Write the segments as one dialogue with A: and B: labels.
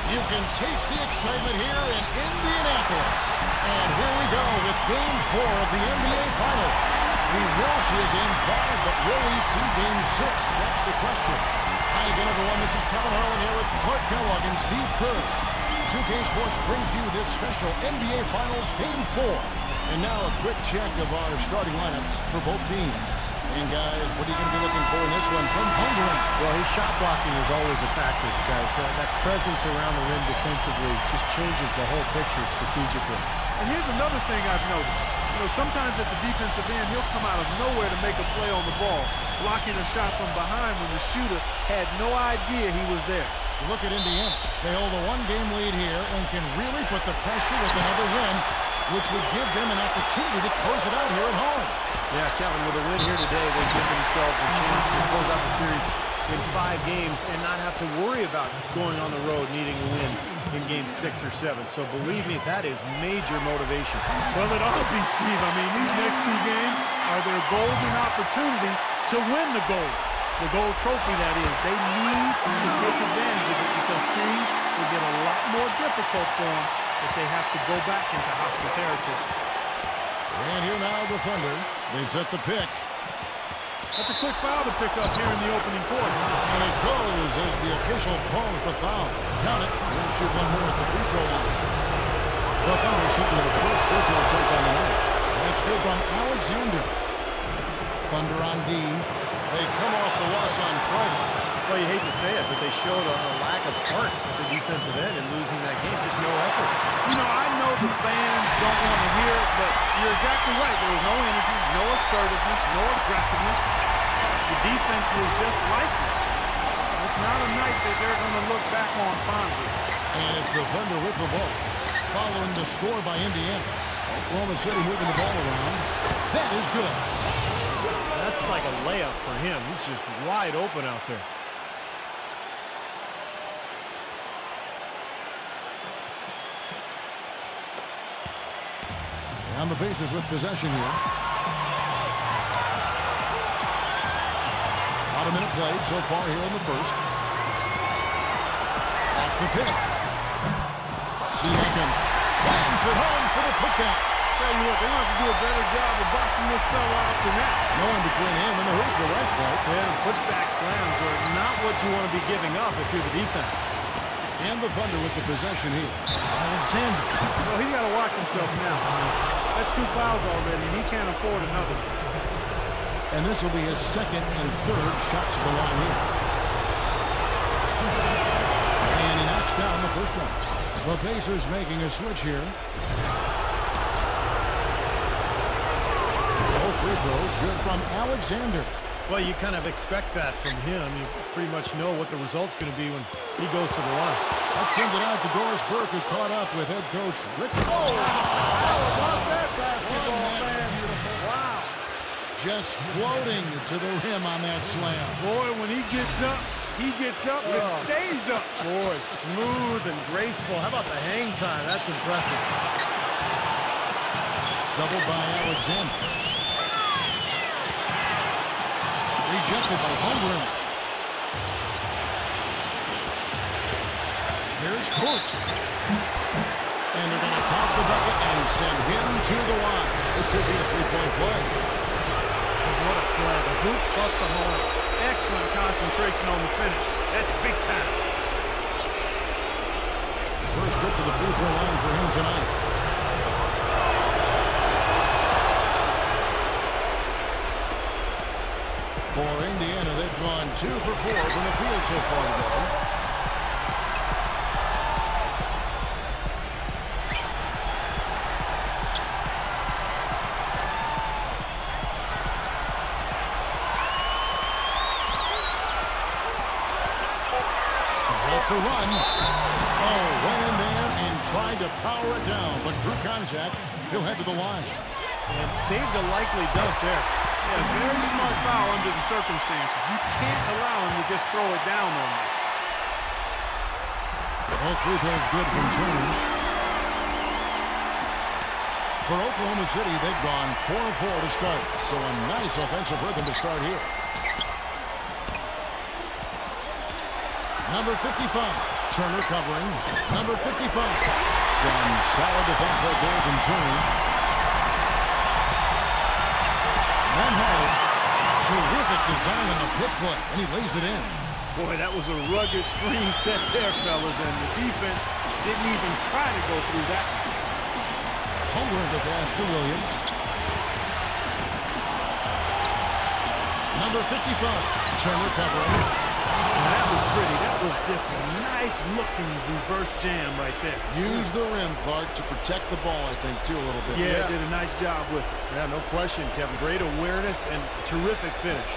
A: You can taste the excitement here in Indianapolis. And here we go with Game 4 of the NBA Finals. We will see a Game 5, but will we see Game 6? That's the question. Hi again, everyone. This is Kevin Harlan here with Clark Kellogg and Steve Kerr. 2K Sports brings you this special NBA Finals Game 4. And now a quick check of our starting lineups for both teams. And guys, what are you going to be looking for in this one from Hungary?
B: Well, his shot blocking is always a factor, guys. That presence around the rim defensively just changes the whole picture strategically.
C: And here's another thing I've noticed. You know, sometimes at the defensive end, he'll come out of nowhere to make a play on the ball, blocking a shot from behind when the shooter had no idea he was there.
A: Look at Indiana. They hold a one-game lead here and can really put the pressure with another win, which would give them an opportunity to close it out here at home.
B: Yeah, Kevin, with a win here today, they give themselves a chance to close out the series in 5 games and not have to worry about going on the road needing a win in Game 6 or 7. So believe me, that is major motivation.
C: Well, it ought to be, Steve. I mean, these next 2 games are their golden opportunity to win the gold. The gold trophy, that is. They need to take advantage of it because things will get a lot more difficult for them if they have to go back into hostile territory.
A: And here now the Thunder. They set the pick.
C: That's a quick foul to pick up here in the opening quarter.
A: And it goes as the official calls the foul. Count it. We'll shoot one more at the free throw line. The Thunder shooting their first free throw attempt on the night. That's good from Alexander. Thunder on D. They come off the loss on Friday.
B: Well, you hate to say it, but they showed a lack of heart at the defensive end in losing that game. Just no effort.
C: You know, I know the fans don't want to hear it, but you're exactly right. There was no energy, no assertiveness, no aggressiveness. The defense was just lifeless. It's not a night that they're going to look back on fondly.
A: And it's the Thunder with the ball, following the score by Indiana. Oklahoma City moving the ball around. That is good.
B: That's like a layup for him. He's just wide open out there.
A: On the bases with possession here. About a minute played so far here in the first. Off the pick. Siakam slams it home for the putback.
C: Tell you what, they're going to have to do a better job of boxing this fella out than that.
A: No one between him and the hoop, the right play.
B: Yeah, putback slams are not what you want to be giving up if you're the defense.
A: And the Thunder with the possession here. Alexander.
C: Well, he's got to watch himself now. That's 2 fouls already, and he can't afford another.
A: And this will be his second and third shots to the line here. And he knocks down the first one. The Pacers making a switch here. Both free throws good from Alexander.
B: Well, you kind of expect that from him. You pretty much know what the result's going to be when he goes to the line.
A: Let's send it out to Doris Burke, who caught up with head coach Rick.
C: Oh, how about that basketball, man?
A: Beautiful.
C: Wow.
A: Just floating to the rim on that slam.
C: Boy, when he gets up and stays up.
B: Boy, smooth and graceful. How about the hang time? That's impressive.
A: Doubled by Alexander. Rejected by Holmgren. Here's Port. And they're going to pop the bucket and send him to the line. It could be a 3-point play.
B: What a play. The hoop plus the horn.
C: Excellent concentration on the finish. That's big time.
A: First trip to the free throw line for him tonight. For Indiana, they've gone 2 for 4 from the field so far today. The run. Oh, went in there and tried to power it down, but drew contact. He'll head to the line.
B: And saved a likely dunk there.
C: Yeah, very smart foul under the circumstances. You can't allow him to just throw it down on you.
A: All free throws good from Turner. For Oklahoma City, they've gone 4-4 to start. So a nice offensive rhythm to start here. Number 55. Turner covering. Number 55. Some solid defense right there from Turner. Hard. Terrific design on the pick play, and he lays it in.
C: Boy, that was a rugged screen set there, fellas, and the defense didn't even try to go through that.
A: Homer the pass to Williams. Number 55. Turner covering.
C: That was pretty. That was just a nice-looking reverse jam right there.
A: Use the rim, Clark, to protect the ball, I think, too, a little bit.
C: Yeah, did a nice job with it.
B: Yeah, no question, Kevin. Great awareness and terrific finish.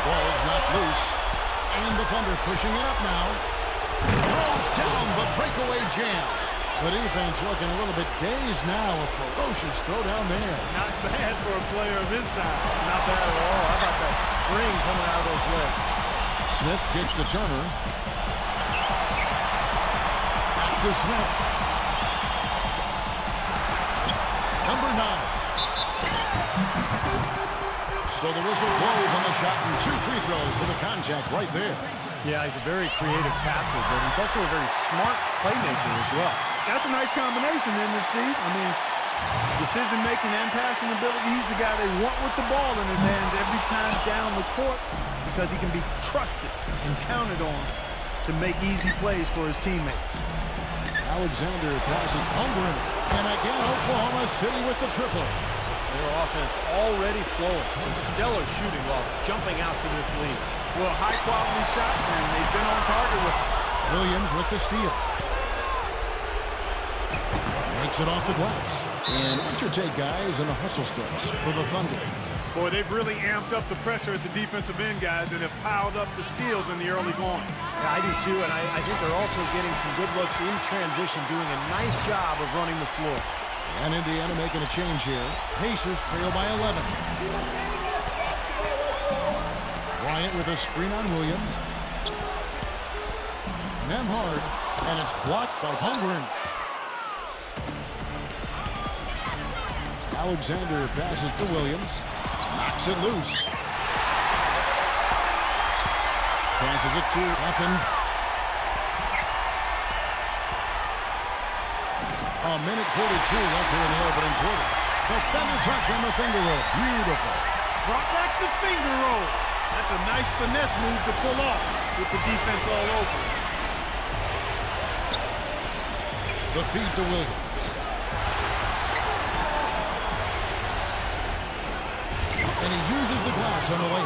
A: Ball's not loose. And the Thunder pushing it up now. Throws down the breakaway jam. The defense looking a little bit dazed now. A ferocious throw down there.
C: Not bad for a player of his size.
B: Not bad at all. How about that spring coming out of those legs?
A: Smith kicks to Turner. Back to Smith. Number 9. So the whistle blows on the shot and 2 free throws for the contact right there.
B: Yeah, he's a very creative passer, but he's also a very smart playmaker as well.
C: That's a nice combination, isn't it, Steve? I mean, decision-making and passing ability. He's the guy they want with the ball in his hands every time down the court because he can be trusted and counted on to make easy plays for his teammates.
A: Alexander passes Hunger. And again, Oklahoma City with the triple.
B: Their offense already flowing. Some stellar shooting while jumping out to this lead.
C: Well, high-quality shots, and they've been on target with it.
A: Williams with the steal. Makes it off the glass. And what's your take, guys, on the hustle sticks for the Thunder?
C: Boy, they've really amped up the pressure at the defensive end, guys, and have piled up the steals in the early going.
B: Yeah, I do too, and I think they're also getting some good looks in transition, doing a nice job of running the floor.
A: And Indiana making a change here. Pacers trail by 11. Bryant with a screen on Williams. Nemhard, and it's blocked by Holmgren. Alexander passes to Williams. Knocks it loose. Passes it to Toppin. A minute 42 left here in the opening quarter. The feather touch on the finger roll. Beautiful.
C: Brought back the finger roll. That's a nice finesse move to pull off with the defense all over.
A: The feed to Williams. And he uses the glass on the way.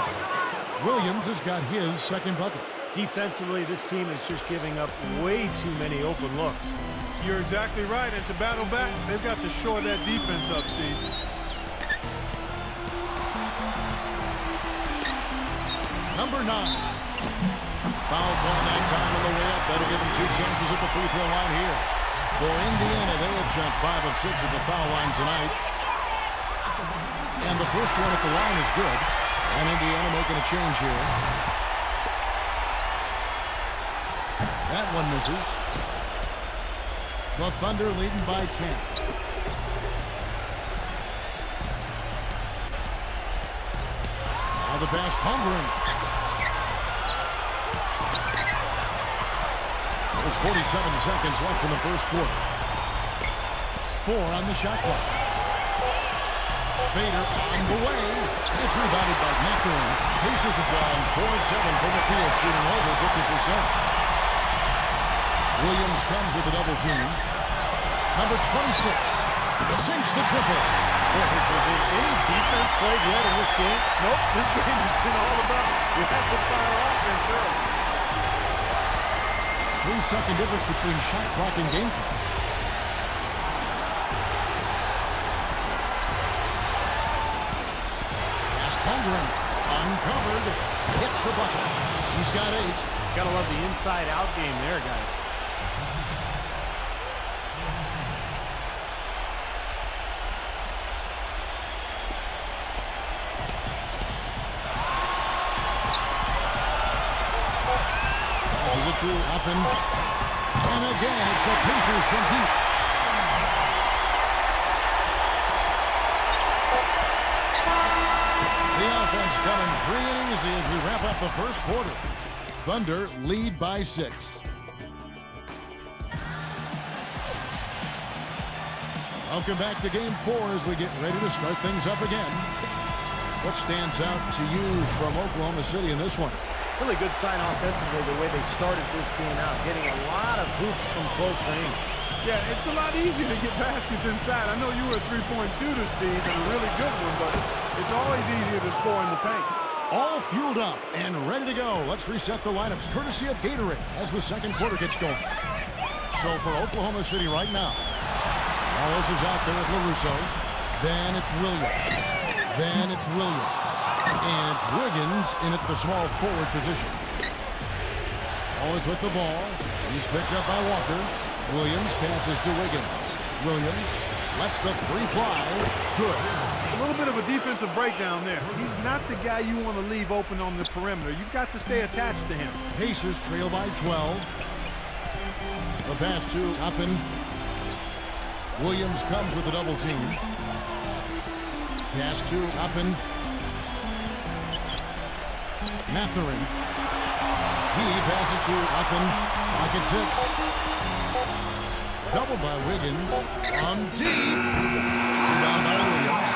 A: Williams has got his second bucket.
B: Defensively, this team is just giving up way too many open looks.
C: You're exactly right, and to battle back, they've got to shore that defense up, Steve.
A: Number 9. Foul call that time on the way up. That'll give them 2 chances at the free throw line here. For Indiana, they have shot 5 of 6 at the foul line tonight. And the first one at the line is good. And Indiana making a change here. That one misses. The Thunder leading by 10. Now the pass, Holmgren. There's 47 seconds left in the first quarter. 4 on the shot clock. Fader on the way. It's rebounded by Mackubex. Pacers have gone 4-7 from the field, shooting over 50%. Williams comes with a double team. Number 26 sinks the triple.
B: Boy, has there been any defense played yet in this game?
C: Nope, this game has been all about rapid-fire offense early.
A: 3-second difference between shot clock and game clock. Pass Holmgren, uncovered, hits the bucket. He's got 8.
B: Gotta love the inside-out game there, guys.
A: To Toppin. And again, it's the Pacers from deep. The offense coming free and easy as we wrap up the first quarter. Thunder lead by 6. Welcome back to Game 4 as we get ready to start things up again. What stands out to you from Oklahoma City in this one?
B: Really good sign offensively the way they started this game out, getting a lot of hoops from close range.
C: Yeah, it's a lot easier to get baskets inside. I know you were a three-point shooter, Steve, and a really good one, but it's always easier to score in the paint.
A: All fueled up and ready to go. Let's reset the lineups courtesy of Gatorade as the second quarter gets going. So for Oklahoma City right now, Wallace is out there with LaRusso. Then it's Williams. Then it's Williams. And it's Wiggins in at the small forward position. Always with the ball. He's picked up by Walker. Williams passes to Wiggins. Williams lets the three fly. Good.
C: A little bit of a defensive breakdown there. He's not the guy you want to leave open on the perimeter. You've got to stay attached to him.
A: Pacers trail by 12. The pass to Toppin. Williams comes with a double team. Pass to Toppin. Mathurin. He passes to Toppin. Pocket 6. Double by Wiggins. On deep. Rebound by Williams.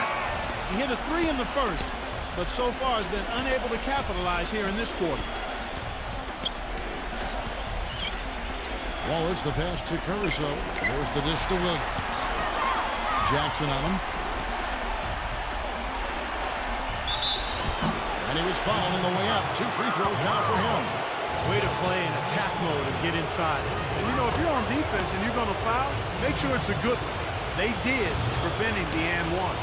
C: He hit a 3 in the first, but so far has been unable to capitalize here in this quarter.
A: Wallace, the pass to Caruso. There's the dish to Williams. Jackson on him. And he was fouled on the way up. 2 free throws now for him.
B: Way to play in attack mode and get inside.
C: And you know, if you're on defense and you're going to foul, make sure it's a good one. They did, preventing the and one.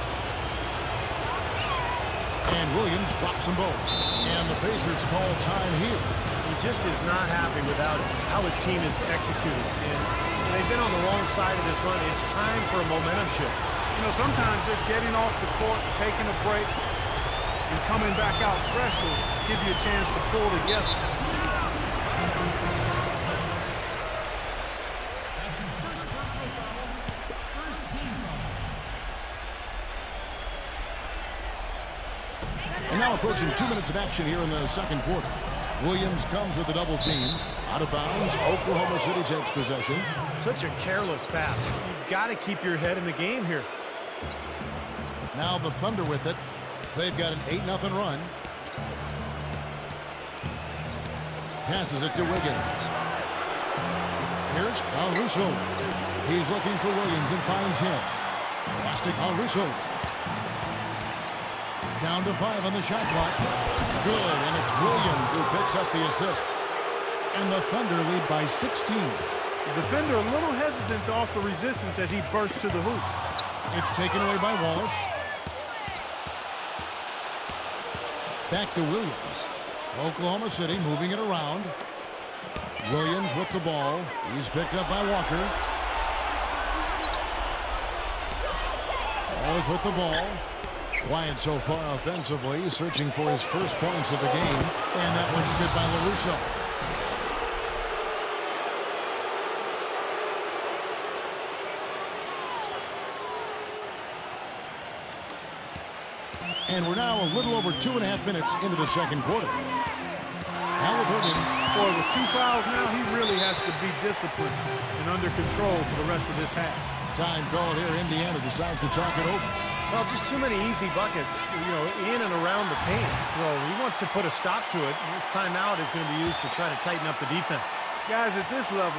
A: And Williams drops them both. And the Pacers call time here.
B: He just is not happy without how his team is executing. And they've been on the wrong side of this run. It's time for a momentum shift.
C: You know, sometimes just getting off the court, taking a break, and coming back out fresh will give you a chance to pull together.
A: And now approaching 2 minutes of action here in the second quarter. Williams comes with a double team. Out of bounds, Oklahoma City takes possession.
B: Such a careless pass. You've got to keep your head in the game here.
A: Now the Thunder with it. They've got an 8-0 run. Passes it to Wiggins. Here's Caruso. He's looking for Williams and finds him. Pass to Caruso. Down to 5 on the shot clock. Good, and it's Williams who picks up the assist. And the Thunder lead by 16.
C: The defender a little hesitant to offer resistance as he bursts to the hoop.
A: It's taken away by Wallace. Back to Williams. Oklahoma City moving it around. Williams with the ball. He's picked up by Walker. Always with the ball. Quiet so far offensively, searching for his first points of the game. And that one's good by LaRusso. And we're now a little over 2.5 minutes into the second quarter. Halliburton.
C: Boy, with 2 fouls now, he really has to be disciplined and under control for the rest of this half.
A: Time called here. Indiana decides to talk it over.
B: Well, just too many easy buckets, you know, in and around the paint. So he wants to put a stop to it. And this timeout is going to be used to try to tighten up the defense.
C: Guys at this level,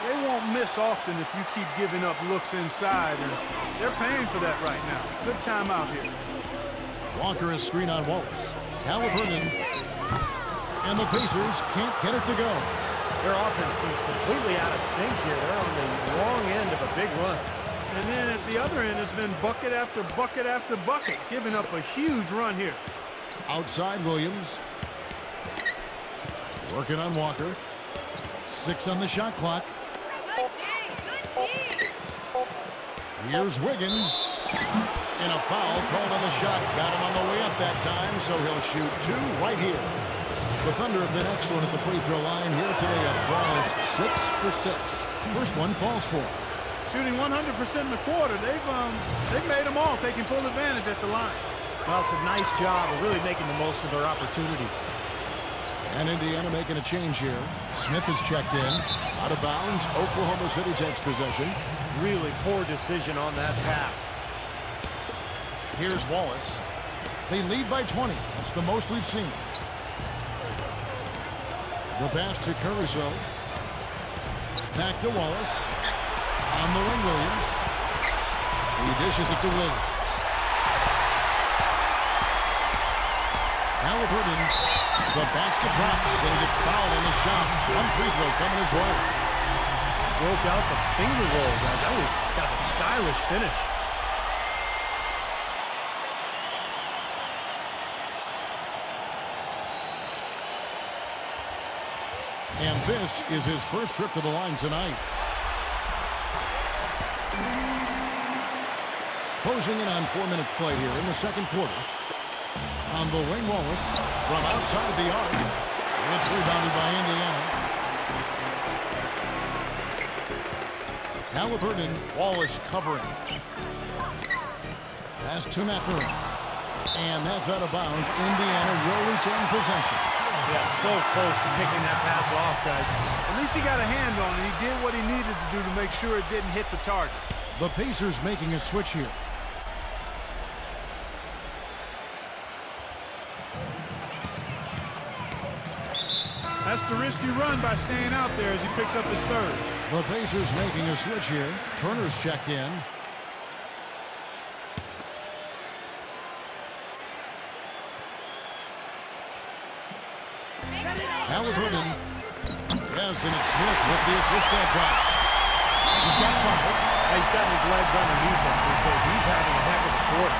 C: they won't miss often if you keep giving up looks inside, and they're paying for that right now. Good timeout here.
A: Walker is screen on Wallace. Halliburton. And the Pacers can't get it to go.
B: Their offense seems completely out of sync here. They're on the wrong end of a big run.
C: And then at the other end, it's been bucket after bucket after bucket, giving up a huge run here.
A: Outside Williams. Working on Walker. 6 on the shot clock. Here's Wiggins. And a foul called on the shot. Got him on the way up that time, so he'll shoot 2 right here. The Thunder have been excellent at the free throw line here today. A flawless 6 for 6. First one falls for.
C: Shooting 100% in the quarter. They've made them all, taking full advantage at the line.
B: Well, it's a nice job of really making the most of their opportunities.
A: And Indiana making a change here. Smith is checked in. Out of bounds. Oklahoma City takes possession.
B: Really poor decision on that pass.
A: Here's Wallace. They lead by 20. That's the most we've seen. The pass to Caruso. Back to Wallace. On the wing, Williams. He dishes it to Williams. Halliburton. The basket drops, and he gets fouled on the shot. One free throw coming his way.
B: Broke out the finger roll, guys. That was kind of a stylish finish.
A: And this is his first trip to the line tonight. Closing in on 4 minutes played here in the second quarter. On the wing, Wallace from outside the arc. It's rebounded by Indiana. Halliburton, Wallace covering. Pass to Mackubex. And that's out of bounds. Indiana will retain possession.
B: Yeah, so close to picking that pass off, guys.
C: At least he got a hand on it. He did what he needed to do to make sure it didn't hit the target.
A: The Pacers making a switch here.
C: That's the risky run by staying out there as he picks up his third.
A: The Pacers making a switch here. Turner's checked in. Halliburton. Yes, and it's Smith with the assist that time. He's got fouled.
B: He's got his legs underneath him because he's having a heck of a quarter.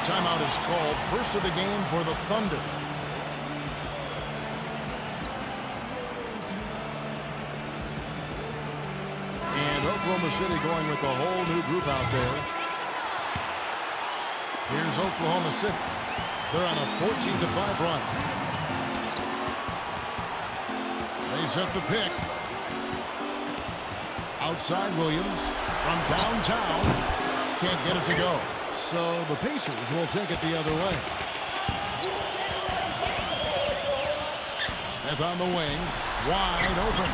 A: Timeout is called. First of the game for the Thunder. And Oklahoma City going with a whole new group out there. Here's Oklahoma City. They're on a 14-5 run. They set the pick. Outside Williams from downtown. Can't get it to go. So the Pacers will take it the other way. Smith on the wing. Wide open.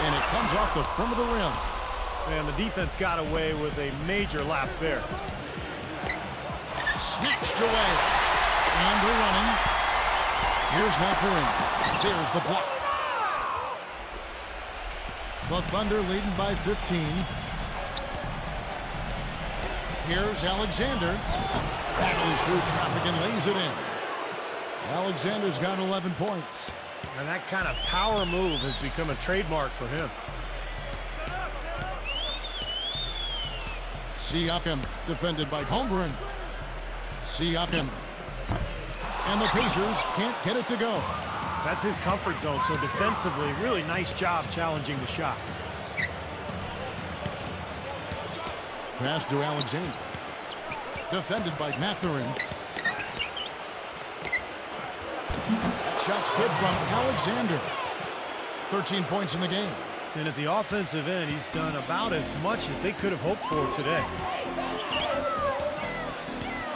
A: And it comes off the front of the rim.
B: And the defense got away with a major lapse there.
A: Snatched away. And they're running. Here's Morteferum. There's the block. The Thunder leading by 15. Here's Alexander. Battles through traffic and lays it in. Alexander's got 11 points.
B: And that kind of power move has become a trademark for him.
A: Siakam defended by Holmgren. Siakam. And the Pacers can't get it to go.
B: That's his comfort zone, so defensively, really nice job challenging the shot.
A: Pass to Alexander. Defended by Mathurin. Shot's good from Alexander. 13 points in the game.
B: And at the offensive end, he's done about as much as they could have hoped for today.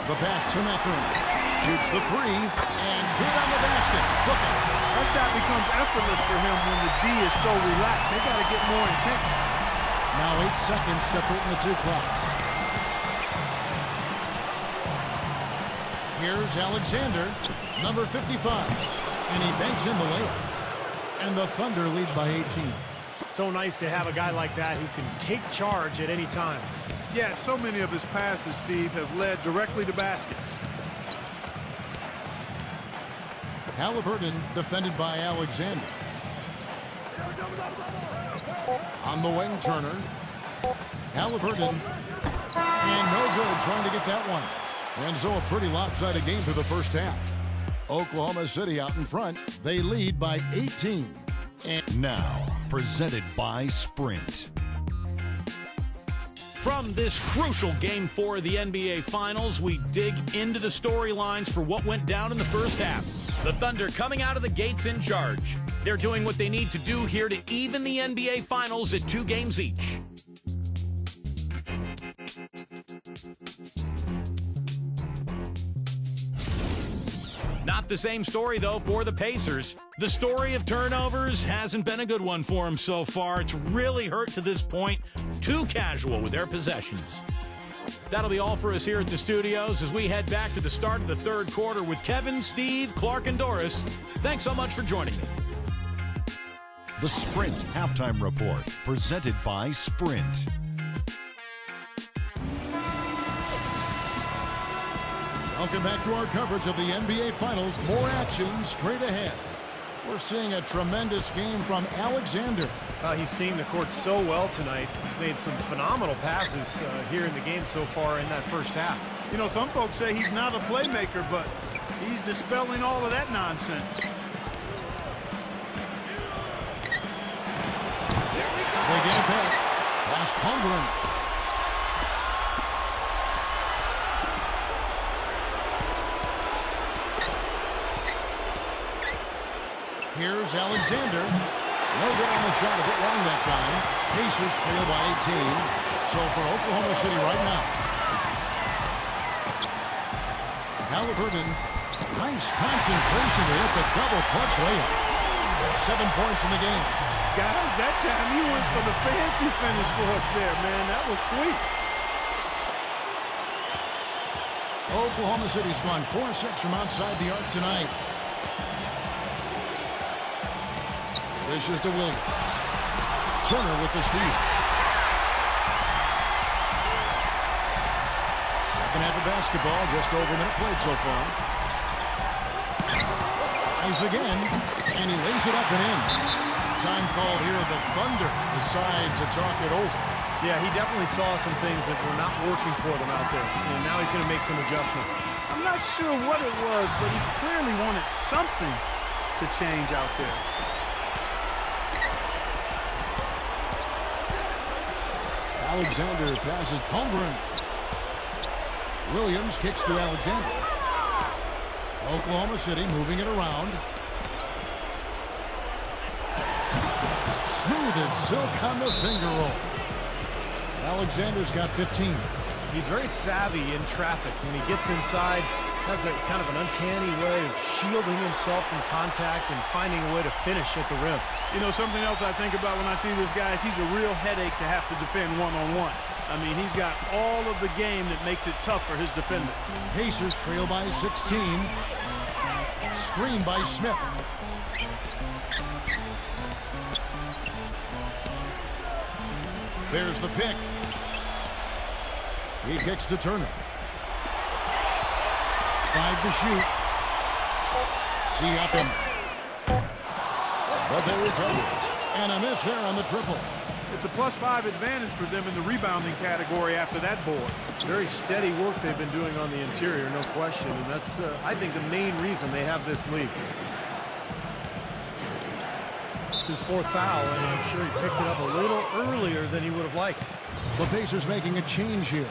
A: The pass to Mathurin. Shoots the three, and good on the basket. Look at it.
C: That shot becomes effortless for him when the D is so relaxed. They got to get more intense.
A: Now 8 seconds separating the two clocks. Here's Alexander, number 55, and he banks in the layup. And the Thunder lead by 18.
B: So nice to have a guy like that who can take charge at any time.
C: Yeah, so many of his passes, Steve, have led directly to baskets.
A: Halliburton defended by Alexander. On the wing, Turner. Halliburton. And no good trying to get that one. And so a pretty lopsided game through the first half. Oklahoma City out in front. They lead by 18. And
D: now, presented by Sprint.
E: From this crucial Game 4 of the NBA Finals, we dig into the storylines for what went down in the first half. The Thunder coming out of the gates in charge. They're doing what they need to do here to even the NBA Finals at 2 games each. the same story, though, for the Pacers. The story of turnovers hasn't been a good one for them so far. It's really hurt to this point. Too casual with their possessions. That'll be all for us here at the studios as we head back to the start of the third quarter with Kevin, Steve, Clark, and Doris. Thanks so much for joining me.
D: The Sprint Halftime Report, presented by Sprint.
A: Welcome back to our coverage of the NBA Finals. More action straight ahead. We're seeing a tremendous game from Alexander.
B: He's seen the court so well tonight. He's made some phenomenal passes here in the game so far in that first half.
C: You know, some folks say he's not a playmaker, but he's dispelling all of that nonsense.
A: They get it back. Last Holmgren. Here's Alexander. No good on the shot, a bit long that time. Pacers trail by 18. So for Oklahoma City right now. Halliburton. Nice concentration to hit the double clutch layup. 7 points in the game.
C: Guys, that time he went for the fancy finish for us there, man. That was sweet.
A: Oklahoma City's gone 4-6 from outside the arc tonight. Dishes to Williams. Turner with the steal. Second half of basketball, just over a minute played so far. Tries again, and he lays it up and in. Time called here. The Thunder decide to talk it over.
B: Yeah, he definitely saw some things that were not working for them out there, and now he's going to make some adjustments.
C: I'm not sure what it was, but he clearly wanted something to change out there.
A: Alexander passes Holmgren. Williams kicks to Alexander. Oklahoma City moving it around. Smooth as silk on the finger roll. Alexander's got 15.
B: He's very savvy in traffic. When he gets inside, has a kind of an uncanny way of shielding himself from contact and finding a way to finish at the rim.
C: You know, something else I think about when I see this guy is he's a real headache to have to defend one-on-one. I mean, he's got all of the game that makes it tough for his defender.
A: Pacers trail by 16. Screen by Smith. There's the pick. He kicks to Turner. 5 to shoot. Siakam. But they recover it. And a miss there on the triple.
C: It's a +5 advantage for them in the rebounding category after that board.
B: Very steady work they've been doing on the interior, no question. And that's, I think, the main reason they have this lead. It's his 4th foul, and I'm sure he picked it up a little earlier than he would have liked.
A: The Pacers making a change here.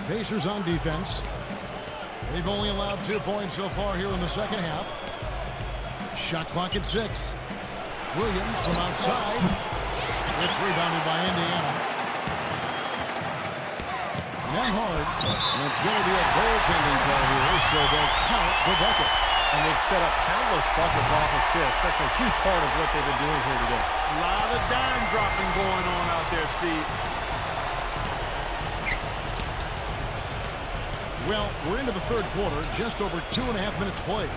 A: Pacers on defense. They've only allowed 2 points so far here in the second half. Shot clock at 6. Williams from outside. It's rebounded by Indiana. Nembhard. And it's going to be a goaltending call here, so they'll count the bucket.
B: And they've set up countless buckets off assists. That's a huge part of what they've been doing here today.
C: A lot of dime dropping going on out there, Steve.
A: Well, we're into the third quarter, just over 2.5 minutes played.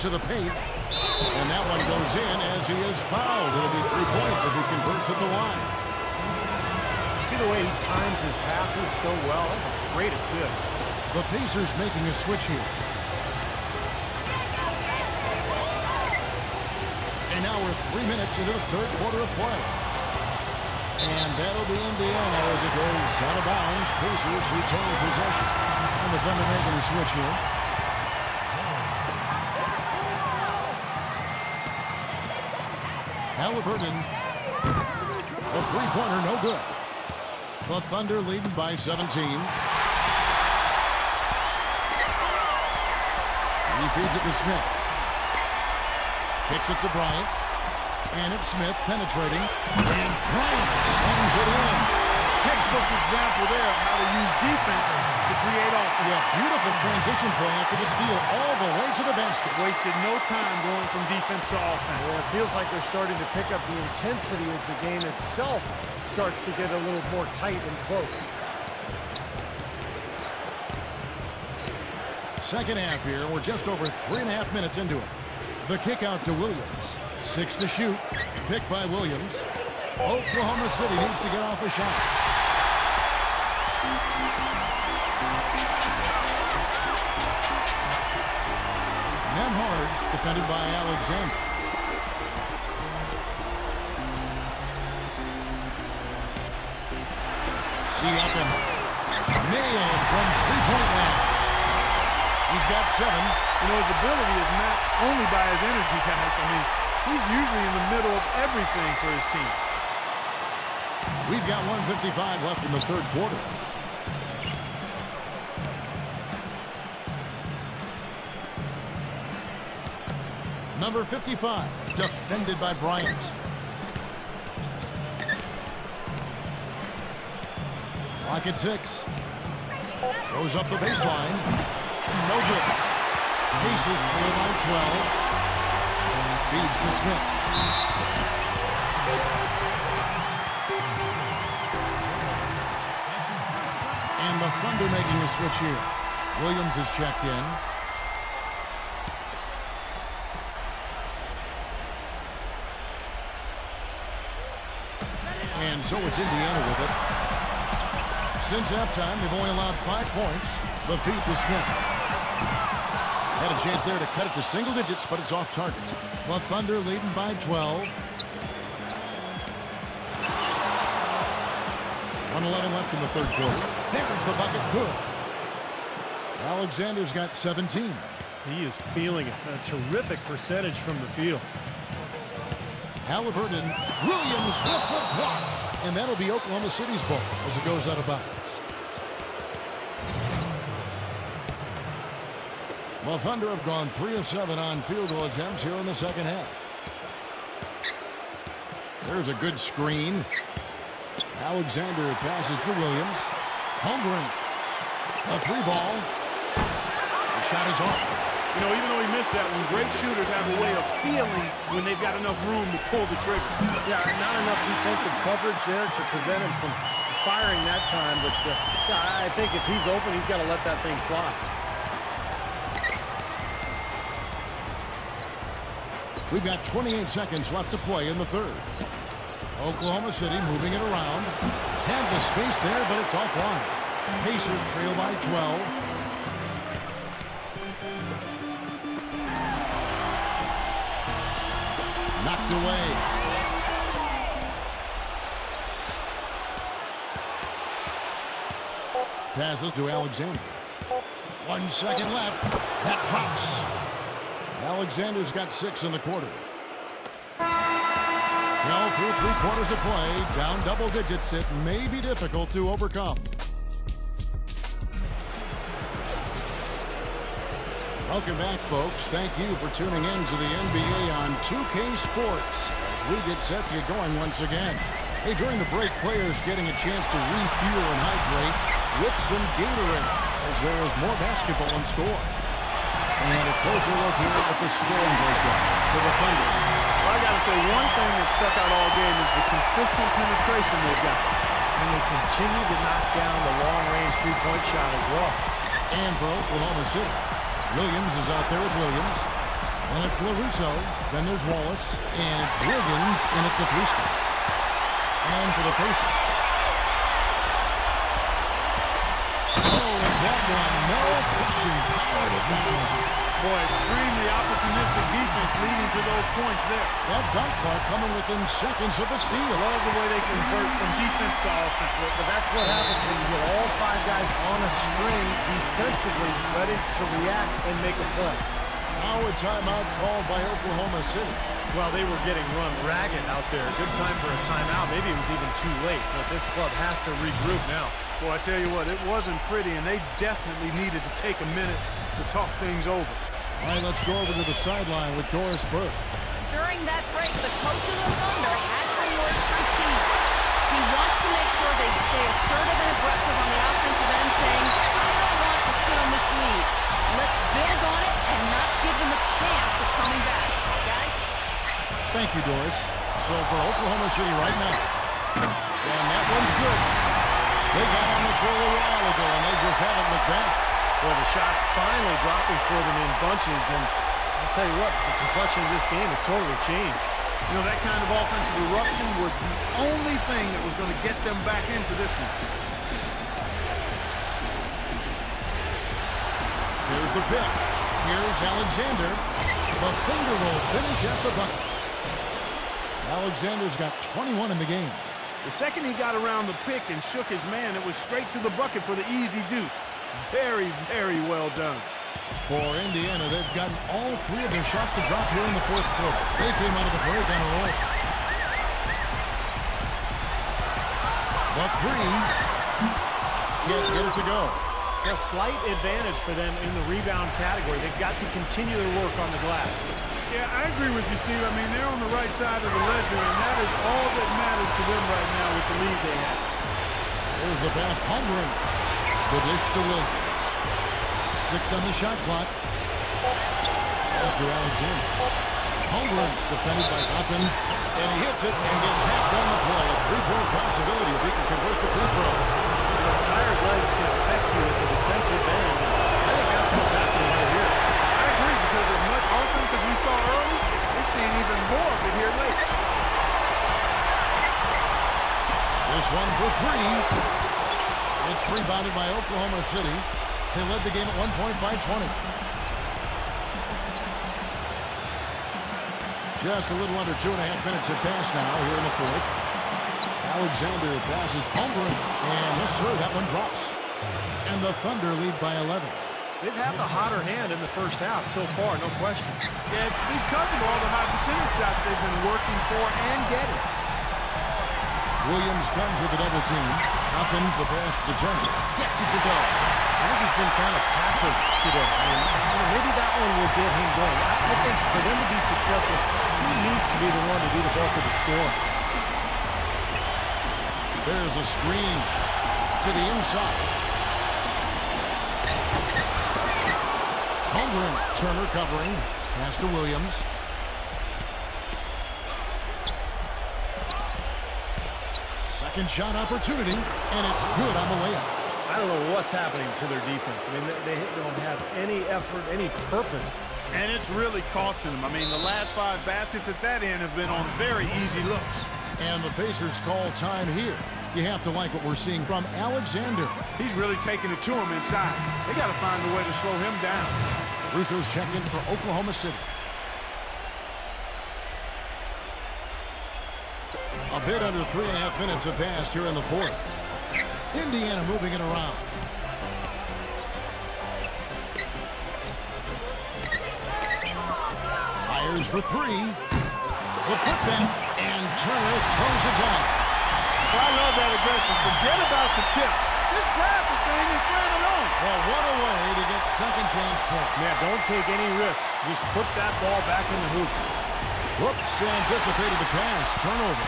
A: To the paint, and that one goes in as he is fouled. It'll be 3 points if he converts at the line.
B: See the way he times his passes so well? That's a great assist.
A: The Pacers making a switch here. And now we're 3 minutes into the third quarter of play. And that'll be Indiana as it goes out of bounds. Pacers retain possession. And the Thunder making a switch here. Halliburton. A three-pointer, no good. The Thunder leading by 17. He feeds it to Smith. Kicks it to Bryant. And it's Smith penetrating. And Bryant slams it in.
C: Textbook example there of how to use defense to create offense.
A: Yeah, beautiful transition play after the steal all the way to the basket.
C: Wasted no time going from defense to offense.
B: Well, it feels like they're starting to pick up the intensity as the game itself starts to get a little more tight and close.
A: Second half here. We're just over 3.5 minutes into it. The kick out to Williams. 6 to shoot. Picked by Williams. Oklahoma City needs to get off a shot. Nemhard defended by Alexander. Siakam nailed from three-point line. He's got 7.
C: You know, his ability is matched only by his energy, guys. I mean, he's usually in the middle of everything for his team.
A: We've got 1:55 left in the third quarter. Number 55, defended by Bryant. Clock at 6. Goes up the baseline. No good. Pacers trail by 12. Feeds to Smith. And the Thunder making a switch here. Williams is checked in. And so it's Indiana with it. Since halftime, they've only allowed 5 points. The feed to Smith. Had a chance there to cut it to single digits, but it's off target. The Thunder leading by 12. 1:11 left in the third quarter. There's the bucket. Good. Alexander's got 17.
B: He is feeling it. A terrific percentage from the field.
A: Halliburton, Williams with the block. And that'll be Oklahoma City's ball as it goes out of bounds. Well, Thunder have gone 3 of 7 on field goal attempts here in the second half. There's a good screen. Alexander passes to Williams. Holmgren. A 3-ball. The shot is off.
C: You know, even though he missed that one, great shooters have a way of feeling when they've got enough room to pull the trigger.
B: Yeah, not enough defensive coverage there to prevent him from firing that time. But yeah, I think if he's open, he's got to let that thing fly.
A: We've got 28 seconds left to play in the third. Oklahoma City moving it around. Had the space there, but it's offline. Pacers trail by 12. Knocked away. Passes to Alexander. 1 second left. That drops. Alexander's got 6 in the quarter. Now through 3 quarters of play, down double digits, it may be difficult to overcome. Welcome back, folks. Thank you for tuning in to the NBA on 2K Sports as we get set to get going once again. Hey, during the break, players getting a chance to refuel and hydrate with some Gatorade as there is more basketball in store. And a closer look here at the scoring breakdown for the Thunder.
C: Well, I got to say, one thing that stuck out all game is the consistent penetration they've got.
B: And they continue to knock down the long-range three-point shot as well.
A: And for Oklahoma City, Williams is out there with Williams. Then it's LaRusso. Then there's Wallace. And it's Williams in at the 3 spot. And for the Pacers. Oh, that one, no question. Powered it down.
C: Boy, extremely opportunistic defense leading to those points there.
A: That dunk clock coming within seconds of the steal.
C: Love the way they convert from defense to offense.
B: But that's what happens when you get all 5 guys on a string defensively ready to react and make a play.
A: Now a timeout called by Oklahoma City.
B: Well, they were getting run ragged out there. Good time for a timeout. Maybe it was even too late, but this club has to regroup now.
C: Well, I tell you what, it wasn't pretty, and they definitely needed to take a minute to talk things over.
A: All right, let's go over to the sideline with Doris Burke.
F: during that break, the coach of the Thunder had some words for his team. He wants to make sure they stay assertive and aggressive on the offensive end, saying, I don't want to sit on this lead. Let's build on it and not give them a chance of coming back. Guys?
A: Thank you, Doris. So for Oklahoma City right now, and that one's good. They got on this roll a while ago, and they just haven't looked back.
B: Well, the shots finally dropping for them in bunches, and I'll tell you what, the complexion of this game has totally changed.
C: You know, that kind of offensive eruption was the only thing that was going to get them back into this one.
A: Here's the pick. Here's Alexander. The finger roll finish at the bucket. Alexander's got 21 in the game.
C: The second he got around the pick and shook his man, it was straight to the bucket for the easy deuce. Very, very well done.
A: For Indiana, they've gotten all three of their shots to drop here in the fourth quarter. They came out of the break on a roll. The three. Can't get it to go.
B: A slight advantage for them in the rebound category. They've got to continue their work on the glass.
C: Yeah, I agree with you, Steve. I mean, they're on the right side of the ledger, and that is all that matters to them right now with the lead they have.
A: There's the pass, Holmgren. The dish to Williams. 6 on the shot clock. Pass to Alexander. Holmgren defended by Toppin, and he hits it and gets hacked on the play. A three-point possibility if he can convert the free throw.
B: Tired legs can affect you at the defensive end. I think that's what's happening right here.
C: I agree, because as much offense as we saw early, we're seeing even more of it here late.
A: This one for three. It's rebounded by Oklahoma City. They led the game at 1 point by 20. Just a little under 2.5 minutes have passed now here in the fourth. Alexander passes Holmgren, and yes, sir, that one drops. And the Thunder lead by 11.
B: They've had the hotter hand in the first half so far, no question.
C: Yeah, it's because of all the high percentage shots they've been working for and getting.
A: Williams comes with a double team. Toppin the pass to Zhang. Gets it to go.
B: I think he's been kind of passive today. I mean, maybe that one will get him going. I think for them to be successful, he needs to be the one to do the bulk of the score.
A: There's a screen to the inside. Holmgren, Turner covering. Pass to Williams. Second shot opportunity, and it's good on the layup.
B: I don't know what's happening to their defense. I mean, they don't have any effort, any purpose.
C: And it's really costing them. I mean, the last 5 baskets at that end have been on very easy looks.
A: And the Pacers call time here. You have to like what we're seeing from Alexander.
C: He's really taking it to him inside. They got to find a way to slow him down.
A: Russo's check in for Oklahoma City. A bit under 3.5 minutes have passed here in the fourth. Indiana moving it around. Fires for three. The putback, and Turner throws it down.
C: Well, I love that aggression. Forget about the tip. This grab the thing and slam it on.
A: Well, what a way to get second chance points.
B: Yeah, don't take any risks. Just put that ball back in the hoop.
A: Whoops, anticipated the pass. Turnover.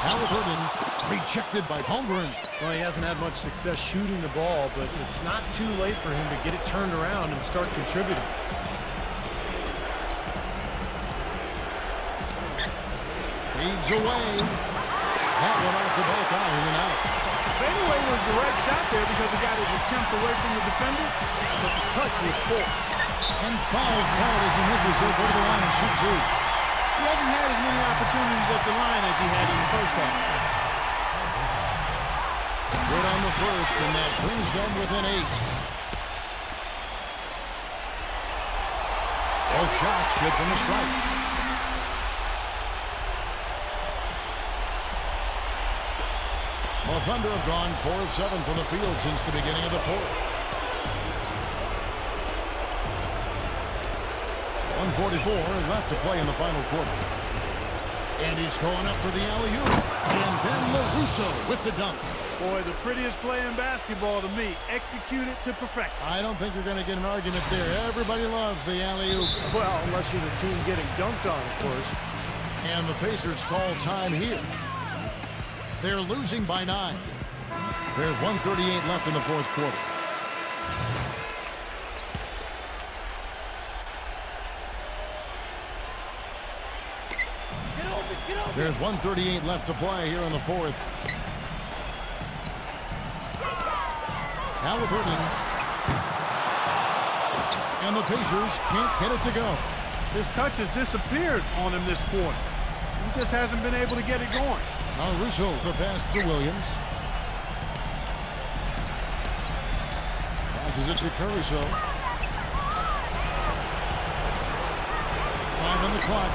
A: Halliburton rejected by Holmgren.
B: Well, he hasn't had much success shooting the ball, but it's not too late for him to get it turned around and start contributing.
A: Feeds away. That one off the back iron and out.
C: Fadeaway was the right shot there because he got his attempt away from the defender, but the touch was poor.
A: And foul called as he misses. He'll go to the line and shoot two.
C: He hasn't had as many opportunities at the line as he had in the first half.
A: Good on the first, and that brings them within 8. Both shots good from the strike. The Thunder have gone 4 of 7 from the field since the beginning of the fourth. 1:44 left to play in the final quarter. And he's going up for the alley-oop. And then LaRusso with the dunk.
C: Boy, the prettiest play in basketball to me. Execute it to perfection.
A: I don't think you're going to get an argument there. Everybody loves the alley-oop.
B: Well, unless you're the team getting dunked on, of course.
A: And the Pacers call time here. They're losing by 9. There's 1:38 left in the fourth quarter. There's 1:38 left to play here in the fourth. Halliburton. And the Pacers can't get it to go.
C: His touch has disappeared on him this quarter. He just hasn't been able to get it going.
A: Now Russo, the pass to Williams. Passes it to Caruso. 5 on the clock.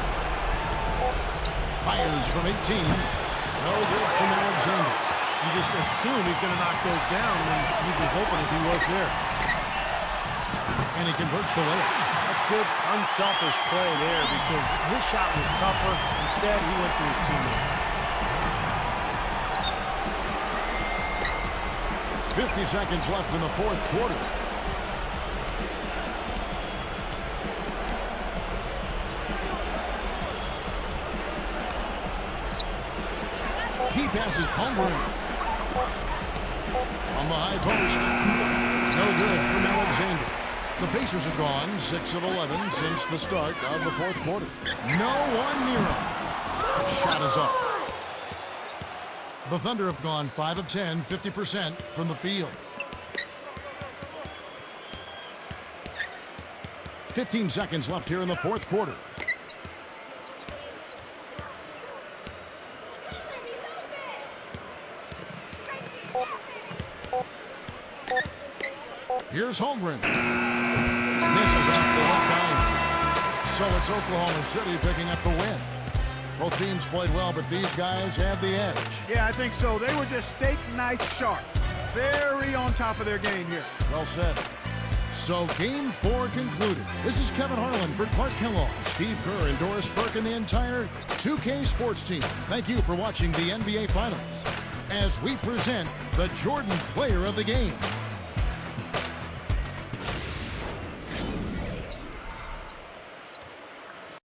A: Fires from 18. No good from Alexander.
B: You just assume he's going to knock those down when he's as open as he was there.
A: And he converts the layup.
B: That's good, unselfish play there because his shot was tougher. Instead, he went to his teammate.
A: 50 seconds left in the fourth quarter. He passes Palmer. On the high post. No good from Alexander. The Pacers have gone 6 of 11 since the start of the fourth quarter. No one near him. The shot is off. The Thunder have gone 5 of 10, 50% from the field. 15 seconds left here in the fourth quarter. Here's Holmgren. Misses off the left eye. So it's Oklahoma City picking up the win. Both teams played well, but these guys had the edge.
C: Yeah, I think so. They were just steak knife sharp. Very on top of their game here.
A: Well said. So game 4 concluded. This is Kevin Harlan for Clark Kellogg, Steve Kerr, and Doris Burke, and the entire 2K sports team. Thank you for watching the NBA Finals as we present the Jordan Player of the Game.